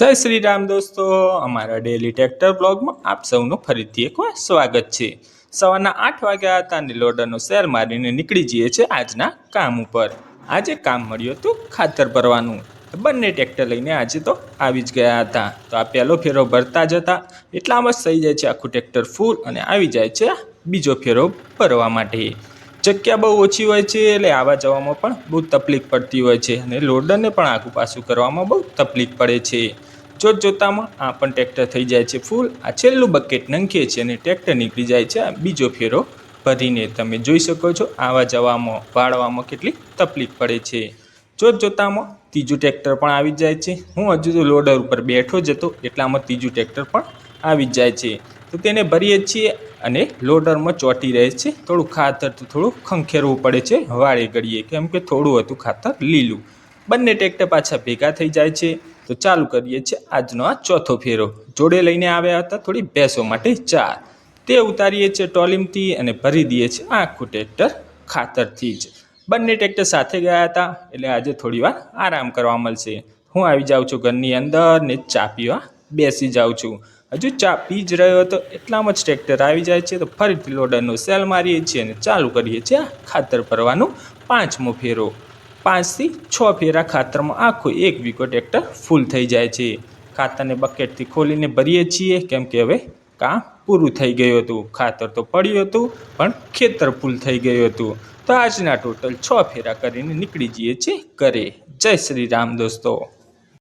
जय श्री राम दोस्तों, अमरा daily tractor blog में आप सबनु फरीथी एक વાર स्वागत है। सवाરના 8 વાગ્યા હતા અને લોડરનો સેલ મારીને નીકળી જઈએ છે આજના કામ ઉપર। આજે કામ મળ્યું હતું ખાતર ભરવાનું। બંને ટ્રેક્ટર લઈને આજે તો આવી જ ગયા હતા। તો આ પહેલો ફેરો ભરતા જ હતા એટલામાં જ થઈ જાય છે આખું ટ્રેક્ટર ફૂલ અને આવી જાય છે બીજો ફેરો ભરવા માટે। જગ્યા બહુ ઓછી હોય છે એટલે આવા જવામાં પણ બહુ તકલીફ પડતી હોય છે અને લોડરને પણ આગું પાછું કરવામાં બહુ તકલીફ પડે છે। જોતામાં આ પણ ટ્રેક્ટર થઈ જાય છે ફૂલ। આ છેલ્લું બકેટ નંખીએ છીએ અને ટ્રેક્ટર નીકળી જાય છે બીજો ફેરો ભરીને। તમે જોઈ શકો છો આવા જવામાં વાળવામાં કેટલી તકલીફ પડે છે। જોતામાં ત્રીજું ટ્રેક્ટર પણ આવી જાય છે। હું હજુ તો લોડર ઉપર બેઠો જ હતો એટલામાં ત્રીજું ટ્રેક્ટર પણ આવી જાય છે। તો તેને ભરીએ છીએ અને લોડરમાં ચોંટી રહે છે। થોડું ખાતર તો થોડું ખંખેરવું પડે છે વાળે ઘડીએ, કેમ કે થોડું હતું ખાતર લીલું। બંને ટ્રેક્ટર પાછા ભેગા થઈ જાય છે। તો ચાલુ કરીએ છીએ આજનો આ ચોથો ફેરો। જોડે લઈને આવ્યા હતા થોડી ભેંસો માટે ચાર, તે ઉતારીએ છીએ ટ્રોલીમથી અને ભરી દઈએ છીએ આખું ટ્રેક્ટર ખાતરથી જ। બંને ટ્રેક્ટર સાથે ગયા હતા એટલે આજે થોડી વાર આરામ કરવા મળશે। હું આવી જાઉં છું ઘરની અંદર ને ચા પીવા બેસી જાઉં છું। હજુ ચા પી જ રહ્યો હતો એટલામાં જ ટ્રેક્ટર આવી જાય છે। તો ફરીથી લોડરનો સેલ મારીએ છીએ અને ચાલુ કરીએ છીએ ખાતર ભરવાનું પાંચમો ફેરો। 5 થી 6 ફેરા ખાતરમાં આખો એક વીઘો ટ્રેક્ટર ફૂલ થઈ જાય છે। ખાતરને બકેટથી ખોલીને ભરીએ છીએ કેમ કે હવે કામ પૂરું થઈ ગયું હતું। ખાતર તો પડ્યું હતું પણ ખેતર ફૂલ થઈ ગયું હતું। તો આજના ટોટલ 6 ફેરા કરીને નીકળી જઈએ છીએ ઘરે। જય શ્રી રામ દોસ્તો।